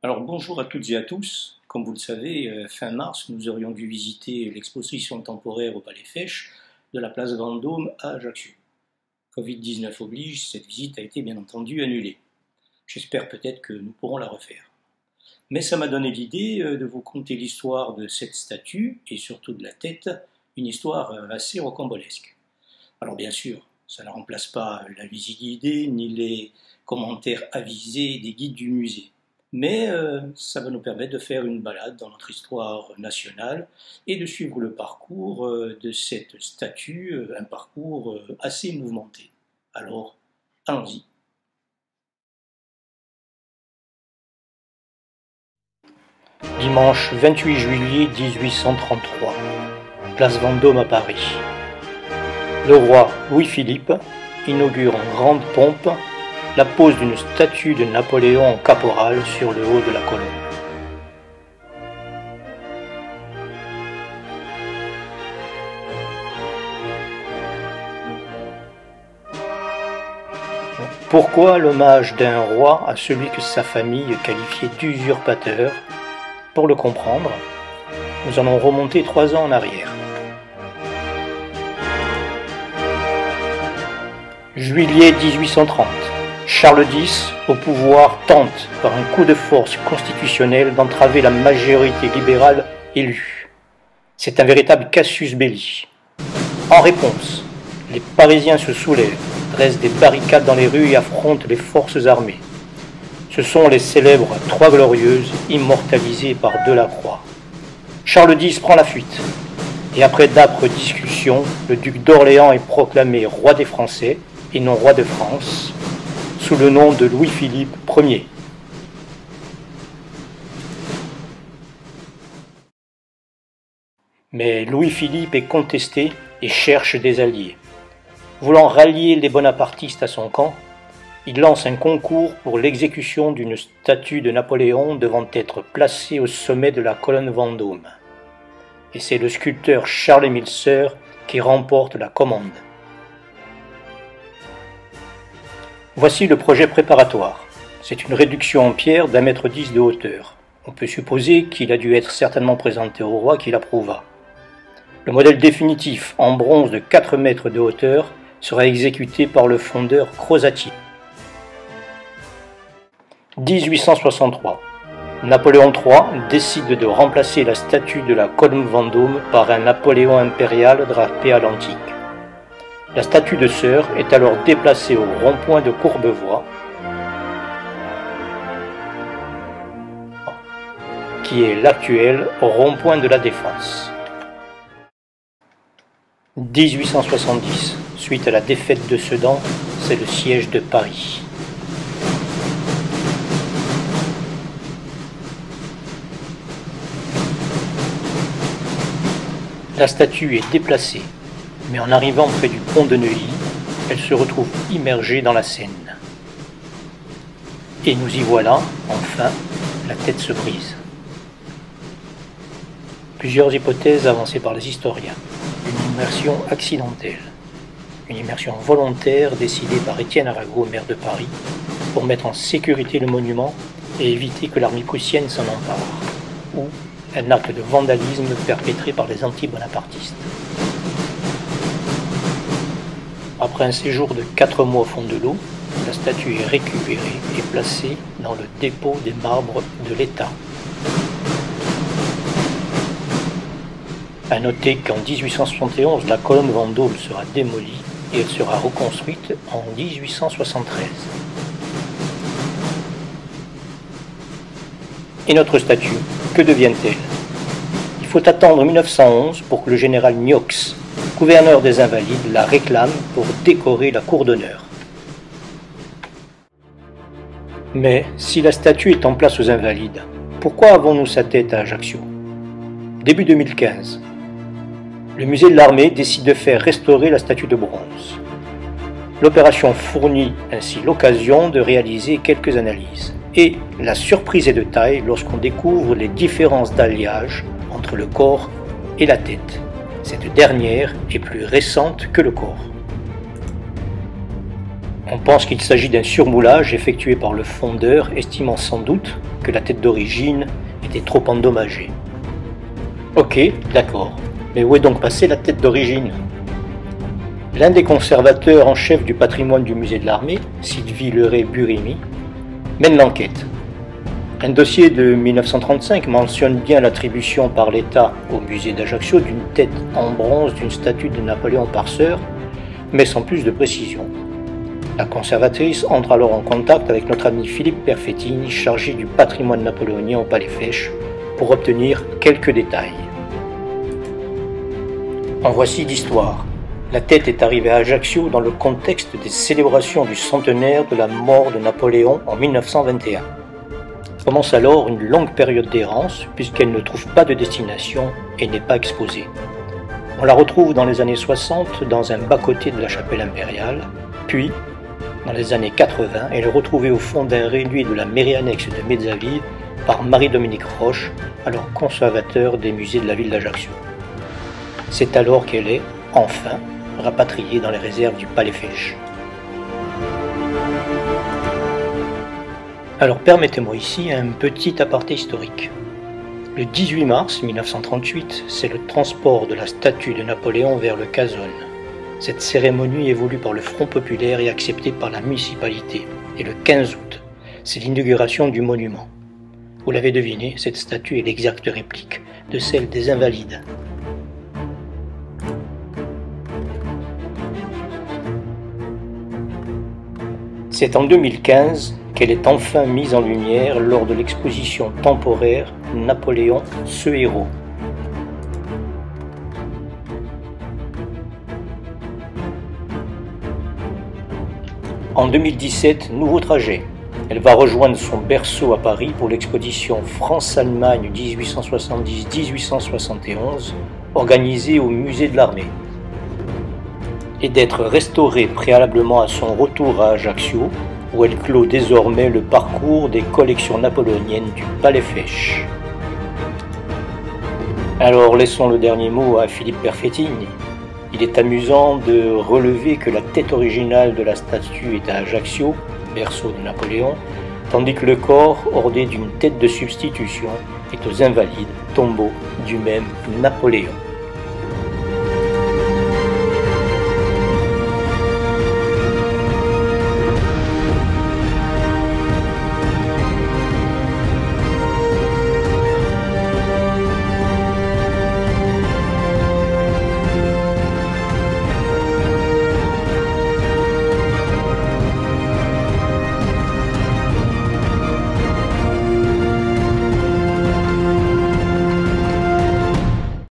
Alors bonjour à toutes et à tous. Comme vous le savez, fin mars, nous aurions dû visiter l'exposition temporaire au Palais Fèche de la place Vendôme à Ajaccio. Covid-19 oblige, cette visite a été bien entendu annulée. J'espère peut-être que nous pourrons la refaire. Mais ça m'a donné l'idée de vous conter l'histoire de cette statue, et surtout de la tête, une histoire assez rocambolesque. Alors bien sûr, ça ne remplace pas la visite guidée, ni les commentaires avisés des guides du musée. Mais ça va nous permettre de faire une balade dans notre histoire nationale et de suivre le parcours de cette statue, un parcours assez mouvementé. Alors, allons-y. Dimanche 28 juillet 1833, place Vendôme à Paris. Le roi Louis-Philippe inaugure en grande pompe la pose d'une statue de Napoléon en caporal sur le haut de la colonne. Pourquoi l'hommage d'un roi à celui que sa famille qualifiait d'usurpateur? Pour le comprendre, nous allons remonter 3 ans en arrière. Juillet 1830. Charles X, au pouvoir, tente, par un coup de force constitutionnel, d'entraver la majorité libérale élue. C'est un véritable casus belli. En réponse, les Parisiens se soulèvent, dressent des barricades dans les rues et affrontent les forces armées. Ce sont les célèbres Trois Glorieuses, immortalisées par Delacroix. Charles X prend la fuite, et après d'âpres discussions, le duc d'Orléans est proclamé roi des Français, et non roi de France, sous le nom de Louis-Philippe Ier. Mais Louis-Philippe est contesté et cherche des alliés. Voulant rallier les bonapartistes à son camp, il lance un concours pour l'exécution d'une statue de Napoléon devant être placée au sommet de la colonne Vendôme. Et c'est le sculpteur Charles-Émile Soeur qui remporte la commande. Voici le projet préparatoire. C'est une réduction en pierre d'1,10 m de hauteur. On peut supposer qu'il a dû être certainement présenté au roi qui l'approuva. Le modèle définitif en bronze de 4 mètres de hauteur sera exécuté par le fondeur Crozatier. 1863. Napoléon III décide de remplacer la statue de la colonne Vendôme par un Napoléon impérial drapé à l'antique. La statue de Soeur est alors déplacée au rond-point de Courbevoie, qui est l'actuel rond-point de la Défense. 1870. Suite à la défaite de Sedan, c'est le siège de Paris. La statue est déplacée, mais en arrivant près du pont de Neuilly, elle se retrouve immergée dans la Seine. Et nous y voilà, enfin, la tête se brise. Plusieurs hypothèses avancées par les historiens. Une immersion accidentelle, une immersion volontaire décidée par Étienne Arago, maire de Paris, pour mettre en sécurité le monument et éviter que l'armée prussienne s'en empare, ou un acte de vandalisme perpétré par les anti-bonapartistes. Après un séjour de 4 mois au fond de l'eau, la statue est récupérée et placée dans le dépôt des marbres de l'État. À noter qu'en 1871, la colonne Vendôme sera démolie et elle sera reconstruite en 1873. Et notre statue, que devient-elle? Il faut attendre 1911 pour que le général Niox, gouverneur des Invalides, la réclame pour décorer la cour d'honneur. Mais si la statue est en place aux Invalides, pourquoi avons-nous sa tête à Ajaccio? Début 2015, le musée de l'armée décide de faire restaurer la statue de bronze. L'opération fournit ainsi l'occasion de réaliser quelques analyses. Et la surprise est de taille lorsqu'on découvre les différences d'alliage entre le corps et la tête. Cette dernière est plus récente que le corps. On pense qu'il s'agit d'un surmoulage effectué par le fondeur, estimant sans doute que la tête d'origine était trop endommagée. Ok, d'accord, mais où est donc passée la tête d'origine? L'un des conservateurs en chef du patrimoine du musée de l'Armée, Sylvie Leray-Burimi, mène l'enquête. Un dossier de 1935 mentionne bien l'attribution par l'État au musée d'Ajaccio d'une tête en bronze d'une statue de Napoléon Parceur, mais sans plus de précision. La conservatrice entre alors en contact avec notre ami Philippe Perfettini, chargé du patrimoine napoléonien au Palais Fèche, pour obtenir quelques détails. En voici l'histoire. La tête est arrivée à Ajaccio dans le contexte des célébrations du centenaire de la mort de Napoléon en 1921. Commence alors une longue période d'errance puisqu'elle ne trouve pas de destination et n'est pas exposée. On la retrouve dans les années 60 dans un bas-côté de la chapelle impériale, puis dans les années 80, elle est retrouvée au fond d'un réduit de la mairie annexe de Mezzaville par Marie-Dominique Roche, alors conservateur des musées de la ville d'Ajaccio. C'est alors qu'elle est, enfin, rapatriée dans les réserves du Palais Fèche. Alors permettez-moi ici un petit aparté historique. Le 18 mars 1938, c'est le transport de la statue de Napoléon vers le Casone. Cette cérémonie est voulue par le Front populaire et acceptée par la municipalité. Et le 15 août, c'est l'inauguration du monument. Vous l'avez deviné, cette statue est l'exacte réplique de celle des Invalides. C'est en 2015 qu'elle est enfin mise en lumière lors de l'exposition temporaire Napoléon, ce héros. En 2017, nouveau trajet. Elle va rejoindre son berceau à Paris pour l'exposition France-Allemagne 1870-1871, organisée au musée de l'Armée, et d'être restaurée préalablement à son retour à Ajaccio, où elle clôt désormais le parcours des collections napoléoniennes du Palais Fèche. Alors laissons le dernier mot à Philippe Perfettini. Il est amusant de relever que la tête originale de la statue est à Ajaccio, berceau de Napoléon, tandis que le corps, orné d'une tête de substitution, est aux Invalides, tombeau du même Napoléon.